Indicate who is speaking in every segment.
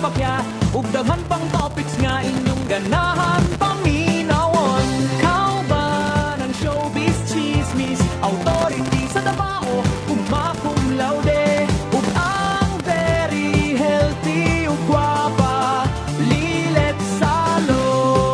Speaker 1: pakya ug daghan pang topics nga inyong ganahan paminawon. Kauban ang showbiz chismis, authority sa Davao ug cum laude, ug ang very healthy ug gwapa Lilet Salon.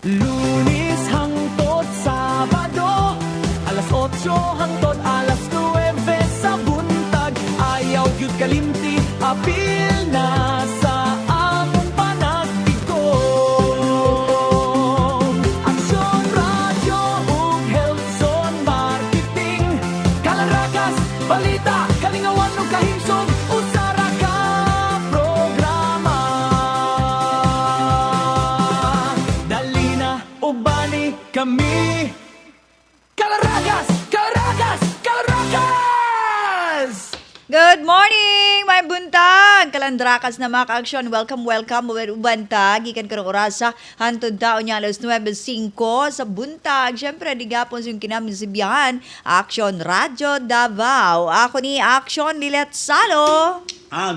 Speaker 1: Lunes hangtod Sabado, alas 8 hangtod alas 9 sa buntag. Ayaw gyud kalimti, apil na sa among panagtigom. Aksyon radyo ug health zone marketing, kalarakas, balita, kalingawan ug kahimsog, usara ka programa. Dali na ubani kami, kalarakas, kalarakas, kalarakas!
Speaker 2: Good morning, my buntag! Kalandrakas na mga ka-aksyon. Welcome, welcome. Bantag. Ikan karong orasa. Hantod taon niya alas 9:05 sa buntag. Siyempre, digapon yung kinamin si Biyahan. Aksyon Radyo Davao. Ako ni Aksyon Lilet Salo.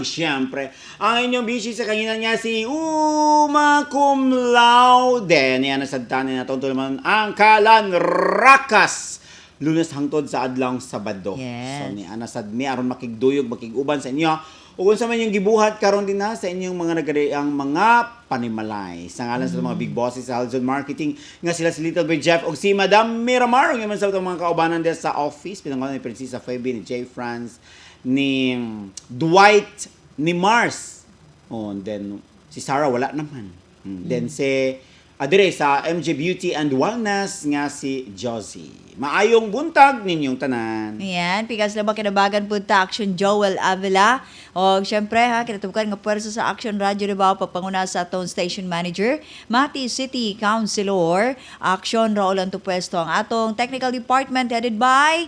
Speaker 3: Siyempre, ang inyong busy sa kanina niya si Uma Cum Laude. Niya nasadtanin na ito naman ang Kalanrakas. Lunes hangtod sa adlang Sabado.
Speaker 2: Yes.
Speaker 3: So, ni Anasad mi aron makigduyog, makiguban sa inyo. O kung sa man yung gibuhat karon din na sa inyong mga nagariang mga panimalay. Sa ngalan sa mga big bosses sa Halzon Marketing, nga sila si Little Boy Jeff o si Madam Miramar. Yung naman sa mga kaubanan din sa office, pinanggalan ni Princesa Phoebe, ni Jay France, ni Dwight, ni Mars. And then, si Sarah wala naman. Then si adire sa MJ Beauty and Wellness nga si Josie. Maayong buntag ninyong tanan.
Speaker 2: Ayan, pikas lang ba kinabagan po ta Action Joel Avila. O syempre ha, kinatubukan nga pwersa sa Action Radio Davao papanguna sa atong station manager, Mati City Councilor, Action Raul ang pwesto ang atong technical department headed by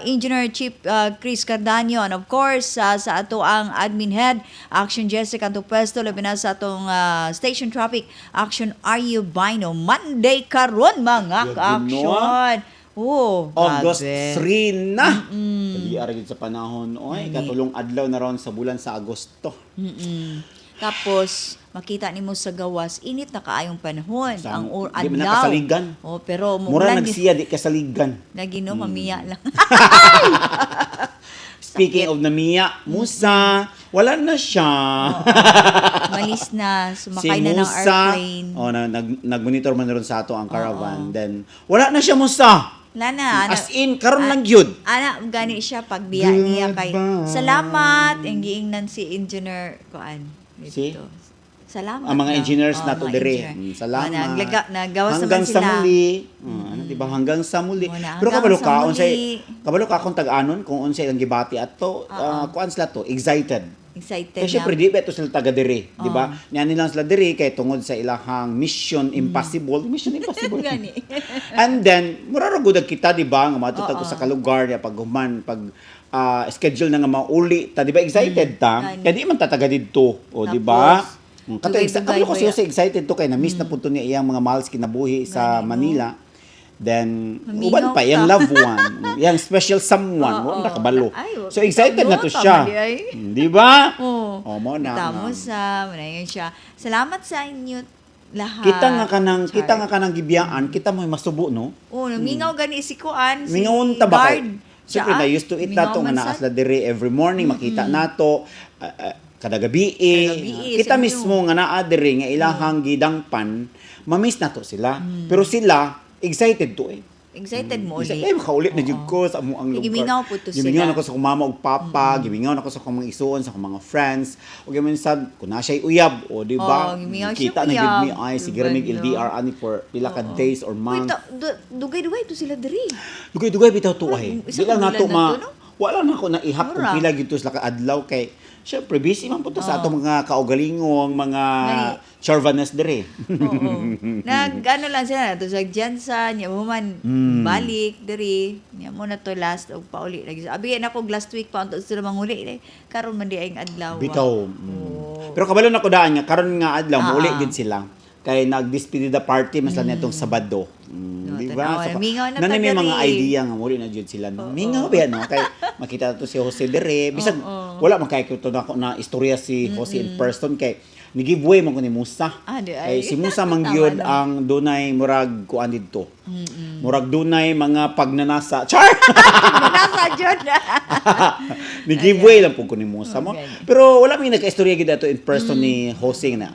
Speaker 2: Engineer Chief Chris Cardanio, and of course sa ato ang admin head Action Jessica ang pwesto, labi na sa atong station traffic Action RU Bino Monday karon mga ka-action. Oh,
Speaker 3: August
Speaker 2: grabe.
Speaker 3: 3 na. Pag-iaragid sa panahon. Oy, katulong adlaw na ron sa bulan sa Agosto.
Speaker 2: Tapos makita nimo sa gawas init na kaayong panahon
Speaker 3: Sa-
Speaker 2: ang
Speaker 3: di man
Speaker 2: adlaw.
Speaker 3: nakasaligan.
Speaker 2: Oh, pero
Speaker 3: Mura
Speaker 2: muulan
Speaker 3: nagsiya, di kasaligan.
Speaker 2: Nagino mamiya lang.
Speaker 3: Speaking of namiya, Musa, wala na siya.
Speaker 2: Malis na, sumakay na ng
Speaker 3: Musa,
Speaker 2: airplane.
Speaker 3: nag-monitor man ron sa ato ang caravan. Then, wala na siya, Musa.
Speaker 2: Wala na.
Speaker 3: As in, karon lang yun.
Speaker 2: Ana, gani siya pagbiya niya kay salamat. Ang giingnan si engineer koan.
Speaker 3: Si?
Speaker 2: Salamat.
Speaker 3: Ang mga
Speaker 2: daw.
Speaker 3: engineers na
Speaker 2: mga
Speaker 3: to dire.
Speaker 2: engineer.
Speaker 3: Salamat.
Speaker 2: Nagawas
Speaker 3: Hanggang
Speaker 2: naman
Speaker 3: sa
Speaker 2: sila.
Speaker 3: muli. Diba? Hanggang sa muli.
Speaker 2: Muna,
Speaker 3: Pero
Speaker 2: hanggang
Speaker 3: kabalo
Speaker 2: sa
Speaker 3: ka,
Speaker 2: muli.
Speaker 3: kabalo ka kung tag-anon, kung unsay ang gibati ato, kuan sila to, excited.
Speaker 2: Excited
Speaker 3: Kaya syempre, di ba ito sila taga dire, di ba? Niyan nilang sila dire, kay tungod sa ilahang Mission Impossible. Mission Impossible.
Speaker 2: Gani.
Speaker 3: And then, muraragudag kita, di ba? Nga matutag ko sa kalugar niya, pag human, pag schedule na nga mauli, ta, di ba? Excited ta?
Speaker 2: Gani.
Speaker 3: Kaya di man tataga dito, o di ba? Kabalo ko siya excited to kay na-miss na punto niya iyang mga mahals kinabuhi sa Manila. Then,
Speaker 2: Maminaw
Speaker 3: uban pa,
Speaker 2: ka.
Speaker 3: yung loved one, yung special someone, mo nakabalo.
Speaker 2: Ay,
Speaker 3: So, excited na to siya.
Speaker 2: tama di ay.
Speaker 3: Di ba?
Speaker 2: Oo.
Speaker 3: Mo na.
Speaker 2: Tamo sa, manayon siya. Salamat sa inyo lahat.
Speaker 3: Kita nga kanang gibiyaan, kita mo masubo, no?
Speaker 2: Oh, namingaw gani si Kuan, si
Speaker 3: Mingaon ta ba kay?
Speaker 2: guard.
Speaker 3: Siyempre,
Speaker 2: Siya,
Speaker 3: na used to eat na to, nga
Speaker 2: mingaw man
Speaker 3: naas la dire every morning, makita na to, kada gabi. Kita
Speaker 2: sa
Speaker 3: mismo nga naa dire, nga ilahang gidangpan, mamiss na to sila. Pero sila, excited to eh.
Speaker 2: Excited mo
Speaker 3: Isa,
Speaker 2: ulit.
Speaker 3: makaulit na jud ko sa amuang lugar.
Speaker 2: Gimingaw po to
Speaker 3: Gimingaw
Speaker 2: sila.
Speaker 3: ako sa akong mama ug papa, gimingaw ako sa akong mga isuon, sa akong mga friends. Ug gamin sad, kung na siya'y uyab, o di ba?
Speaker 2: Gimingaw siya
Speaker 3: Kita na
Speaker 2: uyab.
Speaker 3: gid mi ay sige ra mig
Speaker 2: Diba, no?
Speaker 3: LDR ani for pila ka days or
Speaker 2: Wait,
Speaker 3: months.
Speaker 2: dugay-dugay to sila diri.
Speaker 3: Dugay-dugay bitaw to ay.
Speaker 2: Isang
Speaker 3: Di lang
Speaker 2: bulan
Speaker 3: nato
Speaker 2: na
Speaker 3: ma
Speaker 2: to, no?
Speaker 3: wala na ako naihap kung
Speaker 2: Mura.
Speaker 3: pila gito sila ka adlaw kay syempre busy man po to sa atong mga kaugalingong mga charvanes dire.
Speaker 2: Oo. Nag-ano lang sila, to sa Jansa, niya mo man balik, diri. Niya mo na to last, o pauli. Abi na ko last week pa, unto sila manguli. Karon man di ay adlaw.
Speaker 3: Bitaw.
Speaker 2: Oo.
Speaker 3: Pero kabalo na ko daan nga karon nga adlaw
Speaker 2: Ah,
Speaker 3: mauli
Speaker 2: ah.
Speaker 3: gid sila. kay nag-despedida party mas lang nitong Sabado.
Speaker 2: No,
Speaker 3: Di
Speaker 2: tanawa,
Speaker 3: ba?
Speaker 2: mingaw na
Speaker 3: Nanay may
Speaker 2: ta
Speaker 3: mga
Speaker 2: diri.
Speaker 3: idea nga muli na jud sila. No? Mingaw ba yan, no? Kay makita to si Jose Dere. Bisag wala man kay kuto na ako na istorya si Jose in person kay ni giveaway man ko ni Musa.
Speaker 2: Di
Speaker 3: Kay
Speaker 2: ay.
Speaker 3: si Musa man
Speaker 2: Tama
Speaker 3: gyud
Speaker 2: lang.
Speaker 3: ang dunay murag kuan didto. Murag dunay mga pagnanasa. Char!
Speaker 2: Nasa jud.
Speaker 3: ni giveaway lang po ko ni Musa mo.
Speaker 2: Okay.
Speaker 3: Pero wala may nagka-istorya gid ato in person ni Jose na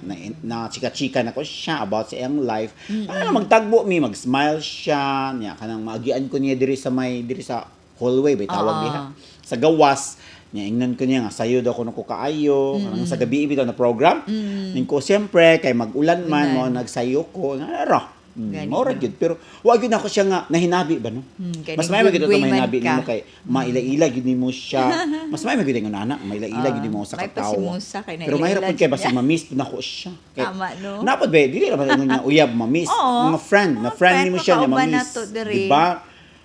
Speaker 3: chika-chika na ko siya about sa iyang life. Ano magtagbo mi, mag-smile siya, niya kanang maagian ko niya diri sa hallway bay tawag diha. Sa gawas niya ingnan ko niya nga sayo daw ko nako kaayo, kanang sa gabi bitaw na program. Ning ko siyempre kay mag-ulan man mo nagsayo ko nga
Speaker 2: Gani.
Speaker 3: Maura gyud pero wa gyud nako siya nga nahinabi ba no?
Speaker 2: Kay
Speaker 3: Mas may magid ito
Speaker 2: nag-giveaway man
Speaker 3: mahinabi
Speaker 2: ka.
Speaker 3: nimo kay maila-ila gyud nimo siya. Mas may magid nga anak, maila-ila gyud nimo sa
Speaker 2: may pa si
Speaker 3: katawa.
Speaker 2: Musa, kay
Speaker 3: Pero mahirap
Speaker 2: naila-ila
Speaker 3: pud kay
Speaker 2: gyud
Speaker 3: basta
Speaker 2: niya.
Speaker 3: ma-miss pud nako siya. Kay,
Speaker 2: Tama, no?
Speaker 3: Napod ba dili naman ingon niya uyab ma-miss.
Speaker 2: Oo.
Speaker 3: Mga friend, na
Speaker 2: Mga
Speaker 3: friend
Speaker 2: friend,
Speaker 3: nimo siya niya
Speaker 2: makauban
Speaker 3: ma-miss.
Speaker 2: na to diri.
Speaker 3: Diba?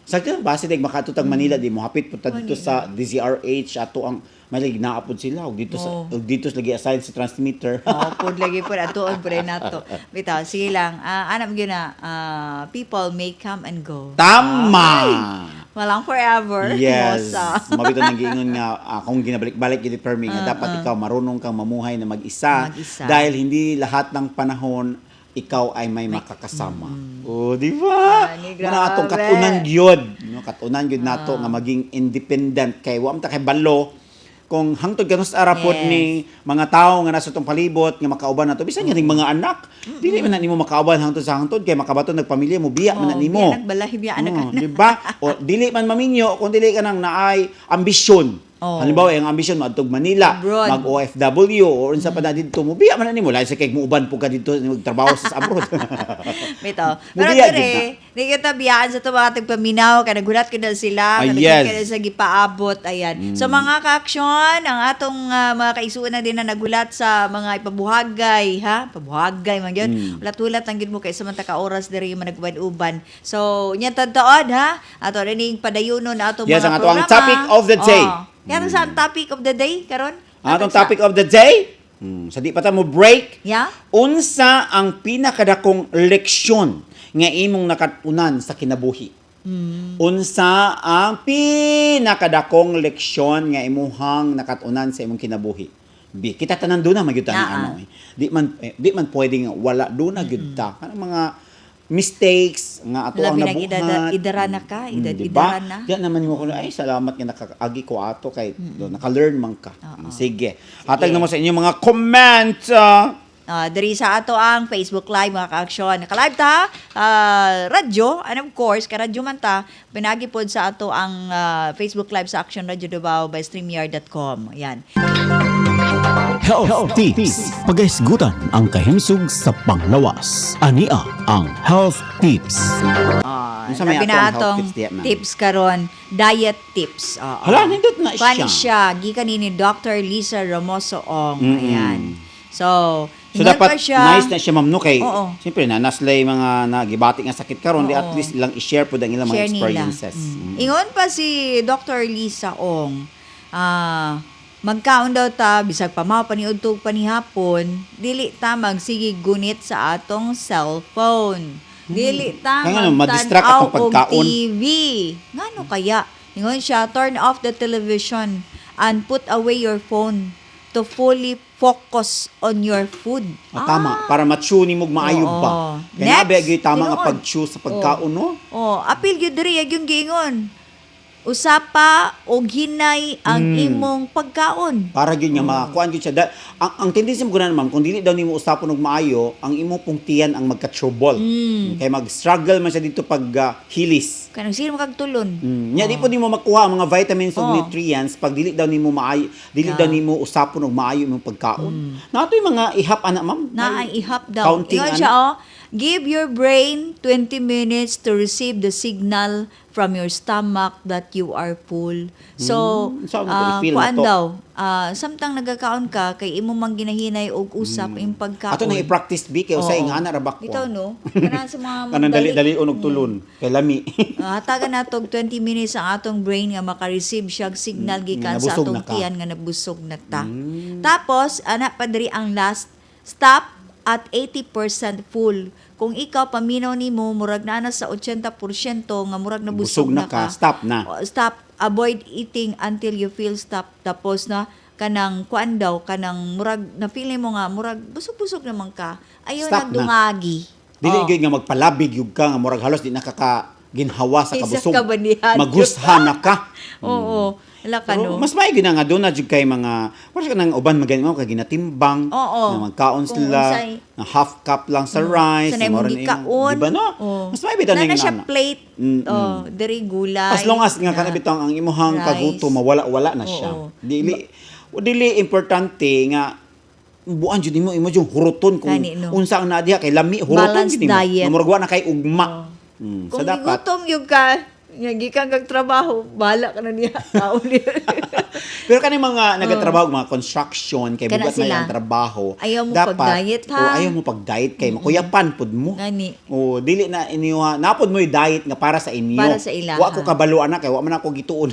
Speaker 3: Sakto base dig makatutag Manila di mo hapit pud ta dito sa DZRH ato ang may naapod sila og dito sa og dito lagi assign sa transmitter.
Speaker 2: Pud lagi po atuon pre nato. Bitaw sige lang. Anam gyud na people may come and go.
Speaker 3: Tama.
Speaker 2: Walang forever.
Speaker 3: Yes.
Speaker 2: Mosa.
Speaker 3: Mabito nang giingon nga kung ginabalik-balik gid per me nga dapat ikaw marunong kang mamuhay na mag-isa
Speaker 2: Mag-isa.
Speaker 3: dahil hindi lahat ng panahon ikaw ay may makakasama. Oh, di ba?
Speaker 2: Ani,
Speaker 3: Muna atong
Speaker 2: grabe.
Speaker 3: katunan gyud, no? Katunan gyud nato nga maging independent kay wa man ta kay balo kung hangtod kanus arapod
Speaker 2: Yes.
Speaker 3: ni mga tao nga nasa tong palibot nga makauban nato bisan ning mga anak dili man na nimo makauban hangtod sa hangtod kay makabaton nagpamilya mo biya man na nimo.
Speaker 2: Nagbalahi biya anak.
Speaker 3: Di ba? O dili man maminyo kung dili ka nang naay ambisyon.
Speaker 2: Oh.
Speaker 3: Halimbawa, ang ambisyon mo adtog Manila,
Speaker 2: Abroad.
Speaker 3: mag OFW o unsa pa na didto mo biya man na nimo lahi sa kay muuban po ka dito magtrabaho sa abroad.
Speaker 2: Bitaw. Pero
Speaker 3: Mubiya,
Speaker 2: dire, di kita biyaan sa mga tagpaminaw, kay nagulat ko na sila,
Speaker 3: Ah,
Speaker 2: kay
Speaker 3: yes.
Speaker 2: yes. sa gipaabot, ayan. So mga ka-aksyon, ang atong mga kaisuan na din na nagulat sa mga ipabuhagay, ha? Pabuhagay, man yun. Ulat-ulat lang yun mo kay samanta ka oras dire yung managubad-uban. So, yan tagtaon, ha? Ato rin padayonon na atong
Speaker 3: Yes,
Speaker 2: mga
Speaker 3: ang ato ang
Speaker 2: programa.
Speaker 3: topic of the day.
Speaker 2: Yan ang sa topic of the day, karon?
Speaker 3: Ang atong topic of the day, sa di pa ta mo break,
Speaker 2: Yeah?
Speaker 3: unsa ang pinakadakong leksyon nga imong nakatunan sa kinabuhi? Unsa ang pinakadakong leksyon nga imuhang nakatunan sa imong kinabuhi? Kita tanan do na magyud ta ni ano eh. Di man pwedeng wala do na gyud ta. Kanang mga mistakes nga ato ang
Speaker 2: Labi
Speaker 3: nabuhat.
Speaker 2: idara na ka, idara
Speaker 3: Diba?
Speaker 2: na.
Speaker 3: Diyan naman mo ko ay salamat nga nakaagi ko ato kay naka-learn man ka. Sige. Hatag na mo sa inyong mga comment.
Speaker 2: Diri sa ato ang Facebook Live mga ka-aksyon. Naka-live ta, radyo, and of course, ka-radyo man ta, pinagi pod sa ato ang Facebook Live sa Action Radio Davao by StreamYard.com. Ayan.
Speaker 4: Health Tips. Pagahisgutan ang kahimsog sa panglawas. Ania ang Health Tips.
Speaker 3: Unsa may
Speaker 2: Labi
Speaker 3: ato
Speaker 2: na
Speaker 3: ang health
Speaker 2: atong
Speaker 3: tips diya, ma'am?
Speaker 2: tips karon, diet tips.
Speaker 3: Hala, nindot na
Speaker 2: Kuan
Speaker 3: siya.
Speaker 2: siya, gikan ni Dr. Lisa Ramoso Ong. Ayan. So,
Speaker 3: So
Speaker 2: ingon
Speaker 3: dapat
Speaker 2: pa siya,
Speaker 3: nice na siya ma'am no kay
Speaker 2: Oo.
Speaker 3: siyempre na naslay mga nagibati nga sakit karon di at least lang i-share pud ang ilang mga
Speaker 2: share nila.
Speaker 3: experiences.
Speaker 2: Ingon pa si Dr. Lisa Ong, magkaon daw ta, bisag pamaw paniudtog panihapon, dili ta magsigig gunit sa atong cellphone. Dili ta
Speaker 3: Kaya nga, madistract atong
Speaker 2: magtanaw og
Speaker 3: pagkaon.
Speaker 2: TV. Ngano kaya? Ingon siya, turn off the television and put away your phone to fully focus on your food.
Speaker 3: Tama para ma-chew ni mog maayo
Speaker 2: Oo.
Speaker 3: ba. Kaya
Speaker 2: Next,
Speaker 3: nabi gyud tama nga
Speaker 2: tinuod.
Speaker 3: pag-chew sa pagkaon no.
Speaker 2: Apil gyud diri yung giingon. Usapa og hinay ang imong pagkaon.
Speaker 3: Para gyud nga makakuan gyud siya. Ang tendency mo kunan ma'am kung dili daw nimo usapon og maayo, ang imong pong tiyan ang magka-trouble. Kaya mag-struggle man siya dito pag hilis.
Speaker 2: Kanang sino makagtulon.
Speaker 3: Nya di po nimo makuha ang mga vitamins ug
Speaker 2: Oo.
Speaker 3: nutrients pag dili daw nimo maayo, dili daw nimo usapon og maayo imong pagkaon. Nato yung mga ihap ana ma'am.
Speaker 2: Na ang ihap daw.
Speaker 3: Counting
Speaker 2: Ingon
Speaker 3: ano?
Speaker 2: siya, give your brain 20 minutes to receive the signal from your stomach that you are full. So,
Speaker 3: Saan mo to i-feel
Speaker 2: kuan
Speaker 3: na to?
Speaker 2: daw, samtang nagkakaon ka, kay imo mang ginahinay og usap yung pagkaon.
Speaker 3: Ato na i-practice bi kay usay
Speaker 2: Oo.
Speaker 3: nga ana ra ba ko.
Speaker 2: Bitaw no? Kanang sa mga
Speaker 3: Kanang
Speaker 2: magdali-
Speaker 3: dali-dali og tulon kay lami.
Speaker 2: Hatagan natog 20 minutes ang atong brain nga maka-receive siya og signal gikan sa
Speaker 3: nabusog
Speaker 2: atong
Speaker 3: na ka.
Speaker 2: tiyan nga nabusog na ta. Tapos ana pa diri ang last, stop at 80% full. Kung ikaw paminaw nimo murag na sa 80% nga murag na busog na ka.
Speaker 3: Stop na.
Speaker 2: Stop. Avoid eating until you feel stop. Tapos na kanang kuan daw kanang murag na feeling mo nga murag busog-busog naman ka. Ayaw
Speaker 3: Stop na.
Speaker 2: nagdungagi.
Speaker 3: Dili gyud nga magpalabig yug ka nga murag halos di nakaka ginhawa sa
Speaker 2: Isa
Speaker 3: kabusog.
Speaker 2: ka bandihan.
Speaker 3: Magushan na ka.
Speaker 2: Oo. Wala ka
Speaker 3: Pero
Speaker 2: no.
Speaker 3: mas maigi na nga doon na jud kay mga wala ka nang uban magani mo kay ginatimbang
Speaker 2: Oo.
Speaker 3: na magkaon
Speaker 2: Kung
Speaker 3: sila
Speaker 2: unsay-
Speaker 3: na half cup lang sa rice
Speaker 2: Sanay mo
Speaker 3: mura na
Speaker 2: gikaon.
Speaker 3: di ba no
Speaker 2: Oo.
Speaker 3: mas maigi ta
Speaker 2: Na
Speaker 3: ning
Speaker 2: siya
Speaker 3: ana.
Speaker 2: plate.
Speaker 3: Mm-mm.
Speaker 2: Oh, diri gulay.
Speaker 3: As long as nga
Speaker 2: na
Speaker 3: kanabitang ang imuhang
Speaker 2: rice.
Speaker 3: kaguto mawala-wala na siya.
Speaker 2: Oo.
Speaker 3: Dili importante nga buan jud nimo imo jud huruton kung
Speaker 2: Gani, no.
Speaker 3: unsa ang naadiha kay lami huruton
Speaker 2: Balanced
Speaker 3: nimo.
Speaker 2: diet.
Speaker 3: Nga murag wa na kay ugma.
Speaker 2: Kung
Speaker 3: So dapat
Speaker 2: gigutom yung ka, nga gikan kag trabaho, bala ka na niya. Kaon niya.
Speaker 3: pero kani mga nagatrabaho mga construction kay
Speaker 2: Kana
Speaker 3: bugat na
Speaker 2: sila.
Speaker 3: yung trabaho.
Speaker 2: Ayaw mo
Speaker 3: dapat,
Speaker 2: pag-diet, ha?
Speaker 3: o ayaw mo pag-diet kay makuyapan pud mo.
Speaker 2: Ngani.
Speaker 3: O dili na inyo napod mo yung diet nga para sa inyo.
Speaker 2: Para sa ila,
Speaker 3: Wa ko
Speaker 2: ha?
Speaker 3: kabalo ana kay wa man ako gituon.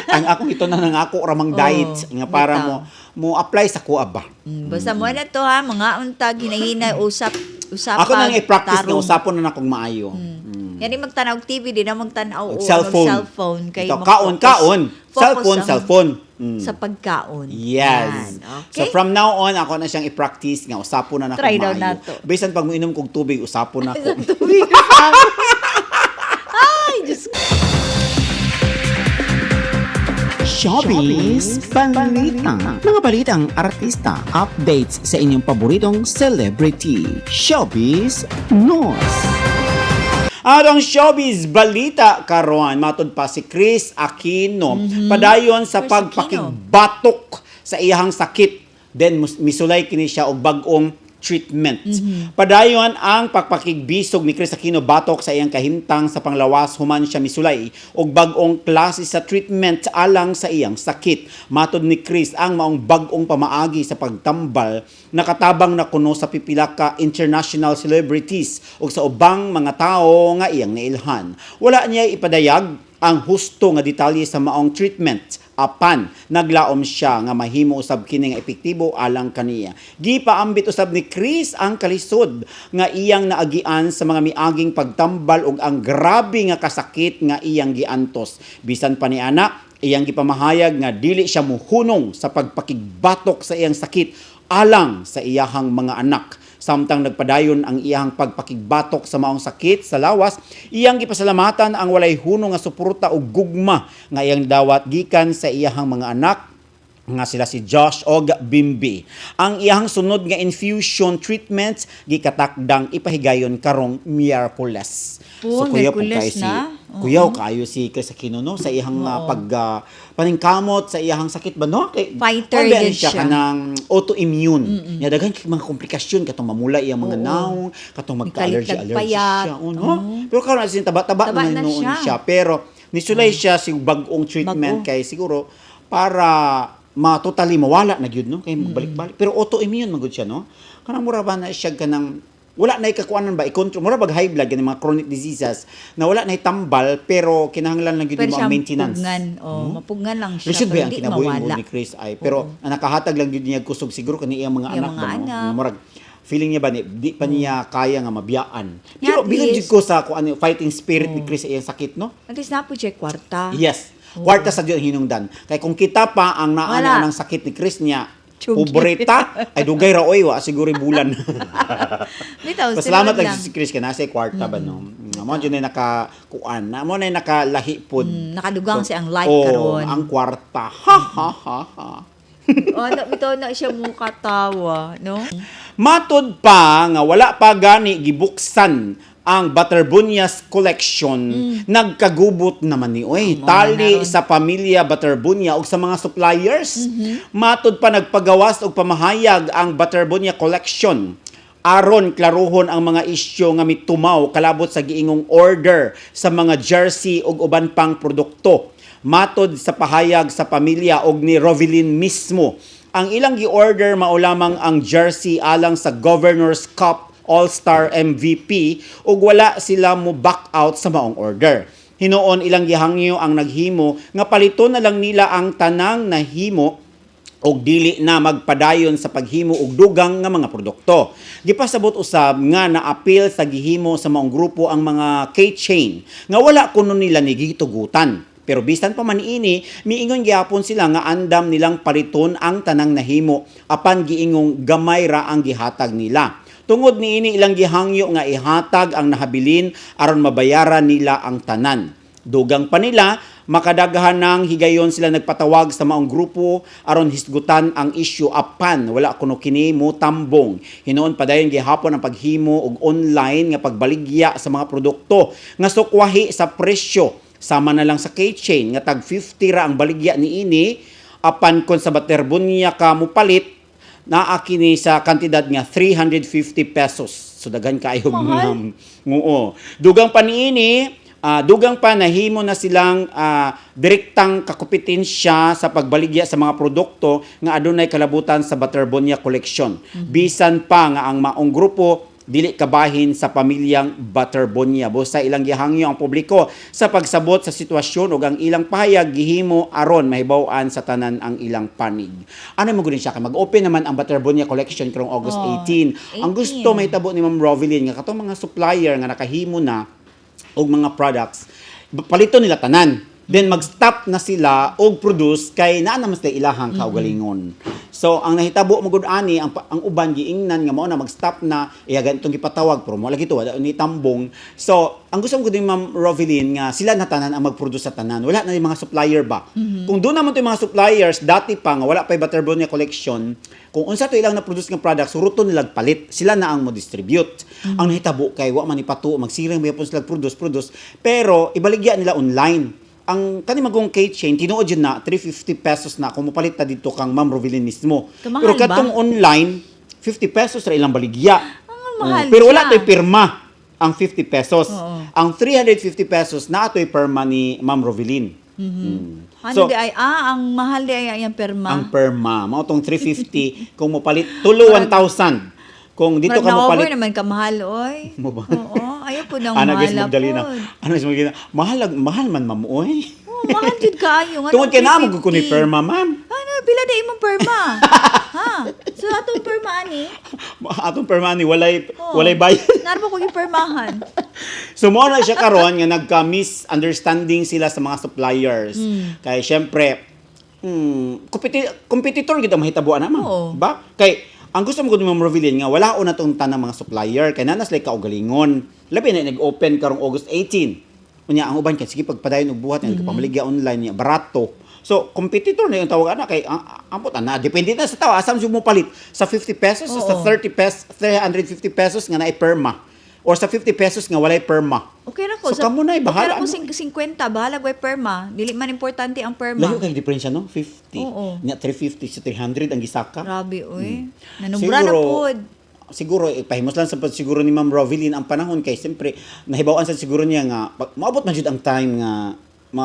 Speaker 3: Ang akong ito na nang ako ramang diet nga para
Speaker 2: bitaw.
Speaker 3: mo apply sa kuha ba.
Speaker 2: Basta mo na to ha, mga unta, hinahina, usapan.
Speaker 3: Ako nang i-practice nga
Speaker 2: tarong.
Speaker 3: usapon na nakong maayo.
Speaker 2: Yan yung magtanaw TV, di na magtanaw
Speaker 3: Og cellphone.
Speaker 2: cellphone. Kay
Speaker 3: Ito,
Speaker 2: mag-focus-
Speaker 3: kaon.
Speaker 2: focus
Speaker 3: Cellphone,
Speaker 2: ang-
Speaker 3: cellphone.
Speaker 2: Sa pagkaon.
Speaker 3: Yes.
Speaker 2: Yan. Okay?
Speaker 3: So from now on, ako na siyang i-practice nga usapon na nakong
Speaker 2: Try daw
Speaker 3: maayo.
Speaker 2: nato.
Speaker 3: Bisan pag muinom kog tubig, usapon na ko.
Speaker 2: Ay, Diyos ko.
Speaker 4: Showbiz Balita. Mga balitang artista, updates sa inyong paboritong celebrity. Showbiz News.
Speaker 3: Atong showbiz balita karon matod pa si Chris Aquino padayon sa
Speaker 2: Chris
Speaker 3: pagpakigbatok sa iyang sakit, then misulay kini siya og bag-ong treatment. Padayon ang pagpakigbisog ni Chris Aquino batok sa iyang kahimtang sa panglawas human siya misulay og bag-ong klase sa treatment alang sa iyang sakit. Matod ni Chris ang maong bag-ong pamaagi sa pagtambal nakatabang na kuno sa pipila ka international celebrities ug sa ubang mga tawo nga iyang nailhan. Wala niya ipadayag ang husto nga detalye sa maong treatment apan naglaom siya nga mahimo usab kini nga epektibo alang kaniya. Gipaambit usab ni Chris ang kalisod nga iyang naagian sa mga miaging pagtambal ug ang grabe nga kasakit nga iyang giantos. Bisan pa ni ana, iyang gipamahayag nga dili siya muhunong sa pagpakigbatok sa iyang sakit alang sa iyahang mga anak. Samtang nagpadayon ang iyang pagpakigbatok sa maong sakit sa lawas, iyang gipasalamatan ang walay hunong nga suporta ug gugma nga iyang dawat gikan sa iyahang mga anak nga sila si Josh og Bimbi. Ang iyang sunod nga infusion treatments gikatakdang ipahigayon karong Miyerkules.
Speaker 2: Po,
Speaker 3: kuya po
Speaker 2: Miyerkules
Speaker 3: kayo
Speaker 2: na?
Speaker 3: kuya kayo si Chris Aquino no sa iyang paningkamot sa iyang sakit ba no kay
Speaker 2: Fighter
Speaker 3: meron
Speaker 2: din siya.
Speaker 3: kanang autoimmune. Nya daghan kay mga komplikasyon katong mamula iyang mga naong, katong magka-allergy
Speaker 2: Payat.
Speaker 3: siya. Pero karon asin taba-taba
Speaker 2: Taba
Speaker 3: na
Speaker 2: na
Speaker 3: noon
Speaker 2: siya.
Speaker 3: siya. Pero nisulay siya sig bag-ong treatment
Speaker 2: Bago.
Speaker 3: kay siguro para totally mawala na gyud no kay magbalik-balik. Pero autoimmune man gyud siya no. Kanang mura ba na siya kanang wala na ikakuanan ba i-control mura bag high blood ganang mga chronic diseases na wala na itambal pero kinahanglan lang gyud
Speaker 2: Pero
Speaker 3: mo
Speaker 2: siya
Speaker 3: ang maintenance.
Speaker 2: mapugnan. Mapugnan lang siya.
Speaker 3: Lisod ba
Speaker 2: pero
Speaker 3: ang
Speaker 2: di
Speaker 3: kinabuhi
Speaker 2: mawala.
Speaker 3: mo ni Chris ay pero ang nakahatag lang gyud niya kusog siguro kani iyang mga
Speaker 2: Iyang
Speaker 3: anak
Speaker 2: mga
Speaker 3: ba no?
Speaker 2: anak.
Speaker 3: Murag feeling niya ba ni di pa niya kaya nga mabiyaan.
Speaker 2: Yeah,
Speaker 3: Pero
Speaker 2: at
Speaker 3: bilang
Speaker 2: least-
Speaker 3: jud ko sa kung ano fighting spirit ni Chris sa iyang sakit no.
Speaker 2: At least na po siya kwarta.
Speaker 3: Yes. Kwarta sa Diyon hinungdan. Kay kung kita pa ang naana
Speaker 2: Wala.
Speaker 3: ng sakit ni Chris niya,
Speaker 2: Chugi.
Speaker 3: pobreta, ay dugay ra oy wa siguro bulan.
Speaker 2: Bitaw,
Speaker 3: Pasalamat
Speaker 2: sunod
Speaker 3: lang si Chris kana sa kwarta ba no. Mo jud na nakakuan, mo na nakalahi pod.
Speaker 2: Nakadugang siya ang life
Speaker 3: Oh,
Speaker 2: karon.
Speaker 3: ang kwarta. Ha ha ha ha.
Speaker 2: Bitaw na siya mo katawa, no?
Speaker 3: Matod pa nga wala pa gani gibuksan ang Butterbunyas collection, nagkagubot naman ni oy tali sa pamilya Butterbunya ug sa mga suppliers. Matod pa nagpagawas og pamahayag ang Butterbunya collection aron klaruhon ang mga isyu nga mitumaw kalabot sa giingong order sa mga jersey ug uban pang produkto. Matod sa pahayag sa pamilya og ni Rovelyn mismo, ang ilang gi-order mao lamang ang jersey alang sa Governor's Cup All-Star MVP ug wala sila mo back out sa maong order. Hinuon ilang gihangyo ang naghimo nga paliton na lang nila ang tanang nahimo og dili na magpadayon sa paghimo og dugang nga mga produkto. Gipasabot usab nga naapil sa gihimo sa maong grupo ang mga keychain nga wala kuno nila ni gitugutan. Pero bisan pa man ini, miingon gyapon sila nga andam nilang paliton ang tanang nahimo apan giingong gamay ra ang gihatag nila. Tungod niini ilang gihangyo nga ihatag ang nahabilin aron mabayaran nila ang tanan. Dugang pa nila, makadaghan ng higayon sila nagpatawag sa maong grupo aron hisgutan ang issue apan wala kuno kini mo tambong. Hinoon padayon gihapon ang paghimo og online nga pagbaligya sa mga produkto nga sukwahi sa presyo. Sama na lang sa keychain nga tag 50 ra ang baligya niini apan kon sa Baterbonia ka mopalit naa kini sa kantidad nga 350 pesos. So daghan kaayo
Speaker 2: Mahal.
Speaker 3: Oo. Dugang pa niini dugang pa nahimo na silang direktang kakupitensya sa pagbaligya sa mga produkto nga adunay kalabutan sa Baterbonia collection. Bisan pa nga ang maong grupo dili kabahin sa pamilyang Baterbonia. Busa ilang gihangyo ang publiko sa pagsabot sa sitwasyon ug ang ilang pahayag gihimo aron mahibaw-an sa tanan ang ilang panig. Ano mo gudin siya kay mag-open naman ang Baterbonia collection karong August 18. Ang gusto mahitabo ni Ma'am Rovelyn nga katong mga supplier nga nakahimo na og mga products palito nila tanan, then mag-stop na sila og produce kay naa naman sila ilahang kaugalingon. So ang nahitabo mo gud ani ang uban giingnan nga mao na mag-stop na iya ganitong gipatawag pero mo lagi to wala ni tambong. So ang gusto ko din Ma'am Rovelyn nga sila na tanan ang mag-produce sa tanan, wala na yung mga supplier ba. Kung doon naman to yung mga suppliers dati pa nga wala pa yung Baterbonia collection, kung unsa to ilang na produce nga products suruton nila palit, sila na ang mo distribute. Ang nahitabo kay wa man ipato magsirang mayapon sila produce pero ibaligya nila online. Ang kanimagong keychain tinuod yun na 350 pesos na kung mopalit ta dito kang Ma'am Rovelyn mismo.
Speaker 2: Kamahal
Speaker 3: Pero
Speaker 2: ba?
Speaker 3: katong online 50 pesos ra ilang baligya.
Speaker 2: Ang mahal
Speaker 3: Pero wala
Speaker 2: siya.
Speaker 3: to'y pirma ang 50 pesos.
Speaker 2: Oo.
Speaker 3: Ang 350 pesos na ato'y pirma ni Ma'am Rovelyn.
Speaker 2: Ano
Speaker 3: So,
Speaker 2: di ay, ang mahal di ay ang perma.
Speaker 3: ang perma, mao tong 350 kung mopalit tulo 1,000. Kung dito ka
Speaker 2: Na-over
Speaker 3: mopalit
Speaker 2: naman ka mahal, oy.
Speaker 3: mo ba?
Speaker 2: Oo, ayaw po ng
Speaker 3: Ana
Speaker 2: mahal
Speaker 3: guys magdali na.
Speaker 2: po.
Speaker 3: Ano guys magdali na. Mahal man ma'am oy.
Speaker 2: Oh, mahal jud kaayo. Nga
Speaker 3: Tungod kay namo
Speaker 2: 350.
Speaker 3: ko ni perma ma'am.
Speaker 2: Ano, pila di imong perma? Ha? So, atong perma ani?
Speaker 3: Atong perma ni walay
Speaker 2: Oh.
Speaker 3: walay bayad.
Speaker 2: Narbo ko yung permahan.
Speaker 3: So mo na siya karon nga nagka-misunderstanding sila sa mga suppliers. Kay syempre competitor gid ang mahitabuan naman,
Speaker 2: Oo.
Speaker 3: ba? Kay ang gusto mo gud Ma'am Rovelyn nga wala una tong tanang mga supplier kay nanas like kaugalingon. Labi na nag-open karong August 18. Unya ang uban kay sige pagpadayon og buhat nga pamaligya online niya barato. So, competitor na yung tawag ana kay ampot na depende na sa tao asam mo palit sa 50 pesos o sa
Speaker 2: Oo.
Speaker 3: 30 pesos 350 pesos nga naay perma or sa 50 pesos nga walay perma.
Speaker 2: Okay na ko.
Speaker 3: So, kamo na, bahala,
Speaker 2: Okay na ko
Speaker 3: ano?
Speaker 2: 50, bahala ko yung perma. Dili man importante ang perma.
Speaker 3: Layo kay diferensya no 50.
Speaker 2: Oo.
Speaker 3: Nya 350 sa 300 ang gisaka.
Speaker 2: Grabe, oy. Nanubra na
Speaker 3: Siguro-
Speaker 2: pod.
Speaker 3: Siguro pahimos lang sa siguro ni Ma'am Rovelyn ang panahon kay siyempre nahibawan sa siguro niya nga maabot man jud ang time nga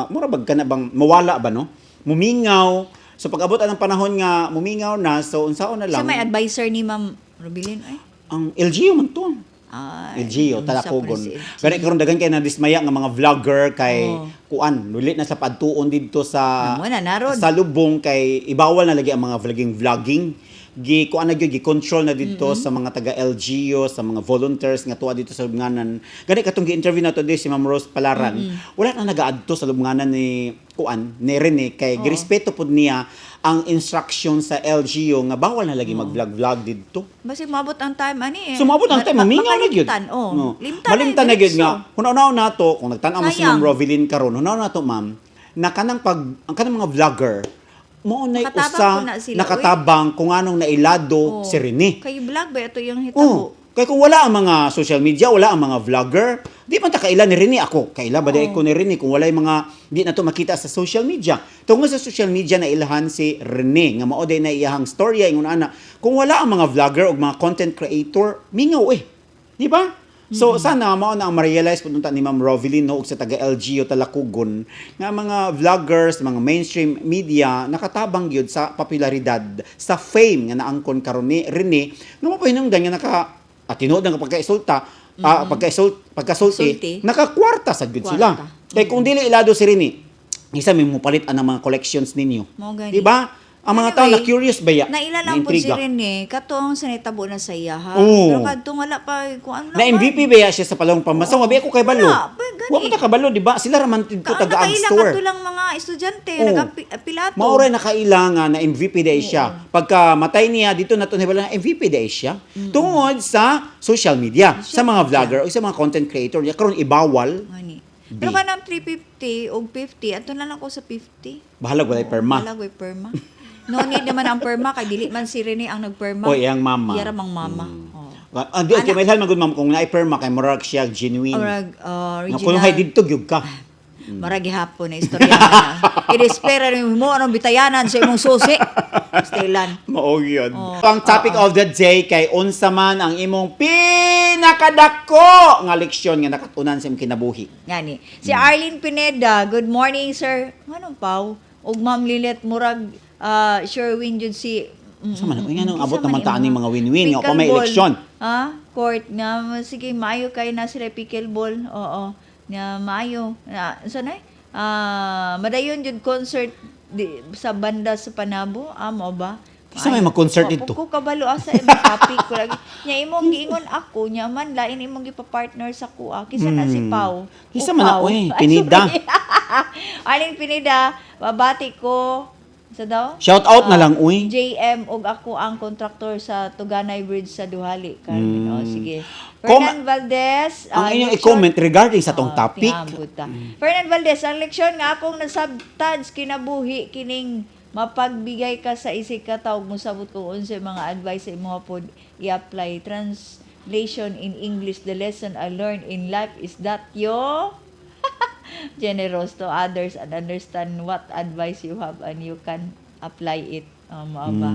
Speaker 3: mura bag ka na bang mawala ba no? Mumingaw. So pag-abot ang panahon nga mumingaw na so unsaon na
Speaker 2: Siya
Speaker 3: lang
Speaker 2: may advisor ni Ma'am Rovelyn, ay.
Speaker 3: ang LGU man to.
Speaker 2: Ay,
Speaker 3: LGU
Speaker 2: yung
Speaker 3: talakogon.
Speaker 2: sa LGU.
Speaker 3: Pero karon daghan kay na dismaya nga mga vlogger kay
Speaker 2: Oo.
Speaker 3: kuan nulit na sa padtuon didto sa
Speaker 2: Amo na, narod.
Speaker 3: sa lubong kay ibawal na lagi ang mga vlogging kuan na gyud gi-control na dito sa mga taga LGU sa mga volunteers nga tuwa dito sa lubnganan gani katong gi-interview na today si Ma'am Rose Palaran wala na nagaadto sa lubnganan ni kuan ni Rene kay girespeto pud niya ang instruction sa LGU nga bawal na lagi mag-vlog dito.
Speaker 2: Basi mabot ang time ani eh.
Speaker 3: Sumabot ang time, mamingaw na gyud.
Speaker 2: Makalimtan, oh.
Speaker 3: No.
Speaker 2: Limtan
Speaker 3: Malimtan na gyud nga. Hunaw na to, kung nagtan-aw mo si
Speaker 2: Sayang.
Speaker 3: Ma'am Rovelyn karon, hunaw na to ma'am, na kanang ang kanang mga vlogger mo na
Speaker 2: Nakatabang
Speaker 3: usa
Speaker 2: po na sila,
Speaker 3: nakatabang kung anong nailado
Speaker 2: Oh.
Speaker 3: si Rene.
Speaker 2: Kayo vlog ba ito yung
Speaker 3: Oh.
Speaker 2: hitabo?
Speaker 3: Kaya kung wala ang mga social media, wala ang mga vlogger, di man ta kaila ni Rene ako. Kaila ba ko ni Rene kung wala yung mga di na to makita sa social media. Tungod sa social media na ilahan si Rene nga mao day na iyahang storya ingon ana. Kung wala ang mga vlogger o mga content creator, mingaw eh. Di ba? So sana mao na ang ma-realize punta ni Ma'am Rovelyn no ug sa taga LGU Talakugon nga mga vloggers, mga mainstream media nakatabang gyud sa popularidad, sa fame nga naangkon karon ni Rene nga mapahinungdan nga tinuod nga pagkaisulta, pagkasulti,
Speaker 2: Sulti.
Speaker 3: nakakwarta sa gyud sila.
Speaker 2: Kwarta.
Speaker 3: Kay kung dili ilado si Rene, isa may mupalit ang mga collections ninyo.
Speaker 2: Mao gani.
Speaker 3: Di ba? Ang mga tao na curious ba ya?
Speaker 2: Nailalang po si
Speaker 3: Na-intriga.
Speaker 2: Rene, katong sa nitabo na saya ha.
Speaker 3: Oo.
Speaker 2: Pero kadtong wala pa kung ano
Speaker 3: Na MVP ba ya siya sa palong pamasa? Wabi ako kay balo.
Speaker 2: Wala, ba, gani.
Speaker 3: Wa mo na kabalo, di ba? Sila raman ito taga-ag
Speaker 2: Nakailang
Speaker 3: store.
Speaker 2: ato lang mga estudyante,
Speaker 3: Oo.
Speaker 2: nagapilato.
Speaker 3: Mauray nakailangan na MVP day siya. Pagka matay niya, dito na ito na MVP day siya. Tungod sa social media, sa mga vlogger o sa mga content creator. Karon ibawal,
Speaker 2: Ngani. Pero kanang 350 o 50, ato na lang ko sa 50.
Speaker 3: bahalag walay perma.
Speaker 2: Wala ko'y perma. No need naman ang perma, kay dili man si Rene ang nagperma.
Speaker 3: O iyang mama.
Speaker 2: Iyara mang mama. Oh.
Speaker 3: Di, okay, may halman good ma'am, kung na-perma kay murag siya genuine.
Speaker 2: Orag,
Speaker 3: Kung
Speaker 2: original.
Speaker 3: hay dito, gyud ka.
Speaker 2: Maragi hapon na istorya na. I-despair mo anong bitayanan sa imong susi. Stilan.
Speaker 3: Mao yun. Ang topic of the day kay unsa man ang imong pinakadako nga leksyon nga nakatunan sa imong kinabuhi.
Speaker 2: Ngani. Si Arlene Pineda, good morning sir. Anong paw? Og Ma'am Lilet Murag, Sherwin jud si
Speaker 3: Sa man, nga nung abot
Speaker 2: Kinsa man
Speaker 3: naman taan
Speaker 2: imo?
Speaker 3: mga win-win nga pa may
Speaker 2: Pickleball.
Speaker 3: eleksyon.
Speaker 2: Court nga sige maayo kay na sila pickleball. Oo. Nga maayo. Sanay? Madayon jud concert sa banda sa Panabo. Mao ba?
Speaker 3: Kisa may mag-concert dito?
Speaker 2: Ko kabalo asa imong topic ko lagi. Nya imong giingon ako nya man lain imong gipa-partner sa kuha. Kisa na si Pau.
Speaker 3: Kisa man ako Pinida.
Speaker 2: Arlene Pinida, babati ko sa daw?
Speaker 3: Shout out na lang, uy.
Speaker 2: JM og ako ang kontraktor sa Tuganay Bridge sa Duhali. Carmen. Sige.
Speaker 3: Com-
Speaker 2: Fernan Valdez.
Speaker 3: Ang inyong
Speaker 2: leksyon-
Speaker 3: i-comment regarding sa tong topic.
Speaker 2: Tingabuta. Fernan Valdez, ang leksyon nga akong nasabtads kinabuhi kining mapagbigay ka sa isig ka tawag mo sabot kung unsa mga advice sa imo pod i-apply. Translation in English, the lesson I learned in life is that generous to others and understand what advice you have and you can apply it. Mao ba?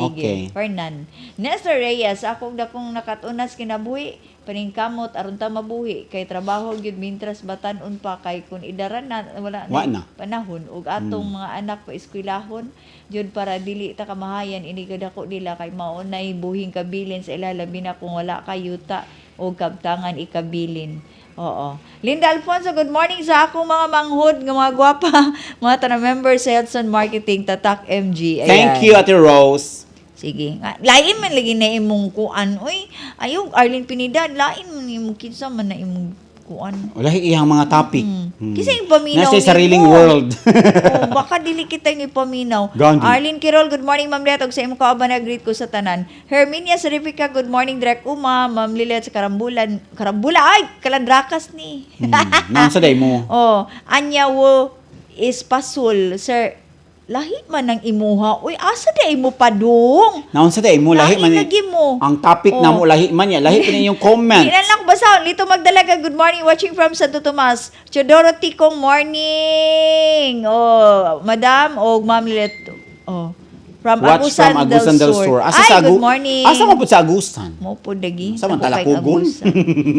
Speaker 3: okay.
Speaker 2: Sige. Fernan. Nestor Reyes, akong dakong nakatunas kinabuhi, paningkamot aron ta mabuhi kay trabaho gyud mintras batan-on pa kay kun idaran na wala
Speaker 3: Wa na.
Speaker 2: panahon ug atong mga anak pa eskwelahon jud para dili ta kamahayan ini kadako nila kay mao nay buhing kabilin sa ilalabi na kung wala kayuta o kabtangan ikabilin. Oo. Linda Alfonso, good morning sa akong mga manghod nga mga gwapa, mga tanang members sa Hudson Marketing Tatak MG. Ayan.
Speaker 3: Thank you, Ate Rose.
Speaker 2: Sige. Lain man lagi na imong kuan. Uy, ayong Arlene Pinida, lain man imong kinsa man na imong kuan.
Speaker 3: Wala iyang mga topic.
Speaker 2: Kasi yung paminaw
Speaker 3: Nasa sariling
Speaker 2: nimo.
Speaker 3: world.
Speaker 2: Oh, baka dili kita yung ipaminaw.
Speaker 3: Gandhi.
Speaker 2: Arlene Kirol, good morning Ma'am Lilet. Og sa imong kauban greet ko sa tanan. Herminia Serifica, good morning Direk Uma. Ma'am Lilet sa Karambulan. Karambula, ay, kalandrakas ni.
Speaker 3: Nang sa day mo.
Speaker 2: Oh, Anya wo is pasul. Sir, lahi man ng imuha. Uy, asa day mo padung?
Speaker 3: Naon sa day mo lahi man.
Speaker 2: lagi mo.
Speaker 3: Ang topic na mo lahi man ya. Lahi pa yung comment.
Speaker 2: Di na lang basa. Lito Magdalaga, good morning. Watching from Santo Tomas. Chodorothy kong morning. Oh, Madam o Ma'am Lilet. Oh. From
Speaker 3: Watch
Speaker 2: Agusan,
Speaker 3: from Agusan del Sur.
Speaker 2: Ay, good morning.
Speaker 3: Asa mo po sa Agusan?
Speaker 2: Mo po dagi.
Speaker 3: Samantala,
Speaker 2: Ako kay
Speaker 3: Kugon.
Speaker 2: Agusan.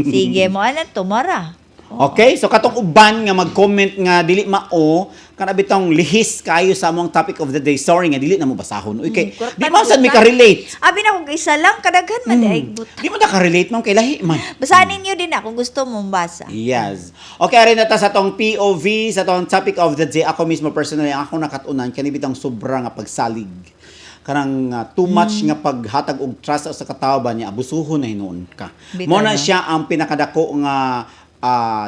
Speaker 2: Sige, mo anan tumara.
Speaker 3: Okay, so katong uban nga mag-comment nga dili mao kana bitong lihis kayo sa among topic of the day. Sorry nga dili na mo basahon. Uy, kay
Speaker 2: Correct
Speaker 3: di
Speaker 2: na
Speaker 3: man sad mi
Speaker 2: buta.
Speaker 3: ka-relate.
Speaker 2: Abi na kung isa lang, kadaghan man ay but.
Speaker 3: Di mo na ka-relate man kay lahi man.
Speaker 2: Basahin ninyo din kung gusto mong basa.
Speaker 3: Yes. Okay, arin na ta sa tong POV, sa tong topic of the day. Ako mismo personally, ang ako nakatunan kani bitong sobra nga pagsalig. Kanang too much nga paghatag og trust sa katawo ba niya abusuhon na hinuon ka.
Speaker 2: Bitaw
Speaker 3: Mo na
Speaker 2: na.
Speaker 3: siya ang pinakadako nga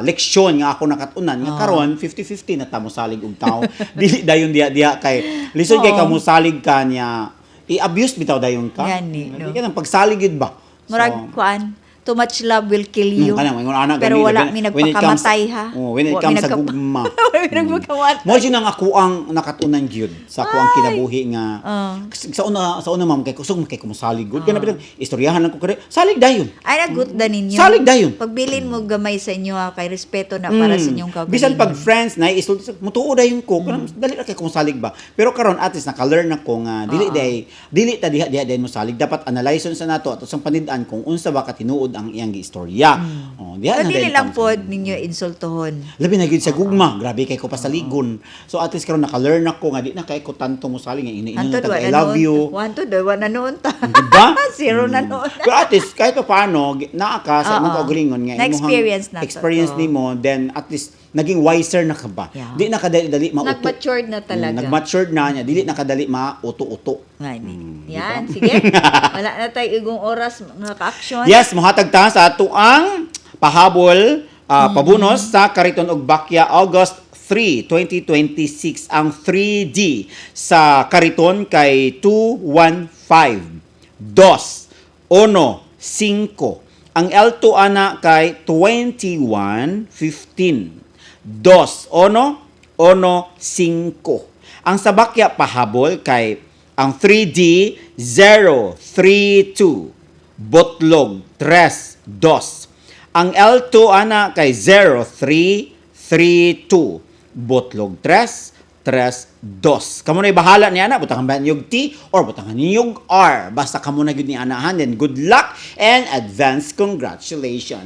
Speaker 3: leksyon nga ako nakatunan nga karon 50-50 na ta mo salig og tao. Dili dayon diha kay lisod kay
Speaker 2: Oo.
Speaker 3: kamo salig ka niya i-abuse bitaw dayon ka.
Speaker 2: Gani, no?
Speaker 3: Di ka nang pagsalig yun ba?
Speaker 2: Murag kuan, too much love will kill you.
Speaker 3: Kanang mga anak
Speaker 2: Pero
Speaker 3: ganito,
Speaker 2: wala
Speaker 3: when-
Speaker 2: mi
Speaker 3: when it comes-
Speaker 2: nagpakamatay ha.
Speaker 3: Oh, when it
Speaker 2: Wa
Speaker 3: comes
Speaker 2: mi
Speaker 3: sa gugma.
Speaker 2: Wala mi nagpakamatay.
Speaker 3: Mo yun ang ako ang nakatunan gyud sa ako ang kinabuhi nga sa una ma'am kay kusog man kay kumusalig gud kana bitang istoryahan lang ko kare salig dayon.
Speaker 2: Ay nagut da ninyo.
Speaker 3: Salig dayon.
Speaker 2: Pagbilin mo gamay sa inyo ha, kay respeto na para sa inyong kagalingon.
Speaker 3: Bisan pag friends na isulti mutuo dayon ko kanang dali ra kay kumusalig ba. Pero karon at least naka-learn ako nga dili ta diha din mo salig dapat analyze sa nato at usang panid-an kung unsa ba ka tinuod ang iyang giistorya. Oh, diha
Speaker 2: So,
Speaker 3: na
Speaker 2: dili
Speaker 3: dahil
Speaker 2: lang
Speaker 3: tama
Speaker 2: po
Speaker 3: sa-
Speaker 2: ninyo insultohon.
Speaker 3: Labi na gyud sa gugma, grabe kay ko pasaligon. So at least karon naka-learn ako nga di na kay ko tanto mo salig nga ini
Speaker 2: Hantod
Speaker 3: tag
Speaker 2: wa
Speaker 3: I love you.
Speaker 2: Hantod wa na noon ta.
Speaker 3: Diba?
Speaker 2: Zero na noon.
Speaker 3: Pero at least kahit pa paano naa ka sa
Speaker 2: Oo.
Speaker 3: imong kaugalingon nga imong
Speaker 2: Na-experience na to.
Speaker 3: experience
Speaker 2: Oo.
Speaker 3: nimo then at least naging wiser na ka ba?
Speaker 2: Yeah.
Speaker 3: Di na kadali-dali mauto.
Speaker 2: Nag-matured na talaga.
Speaker 3: Nag-matured na niya. Dili na kadali mauto-uto.
Speaker 2: Yan, sige. Wala na tayo igong oras mga ka-action.
Speaker 3: Yes, mohatag ta sa ato ang pahabol, pabunos sa Kariton ug Bakya August 3, 2026. Ang 3D sa Kariton kay 215, 2, 1, 5. Ang L2 ana kay 21, 15, 2, 1, 1, 5. Ang sa Bakya pahabol kay ang 3D 0, 3, 2, Botlog 3, 2. Ang L2 ana kay 0, 3, 3, 2. Botlog 3, 3, 2. Kamo na bahala ni ana, butangan ba niyog T or butangan niyog R. Basta kamo na gyud ni anahan, then good luck and advance congratulations.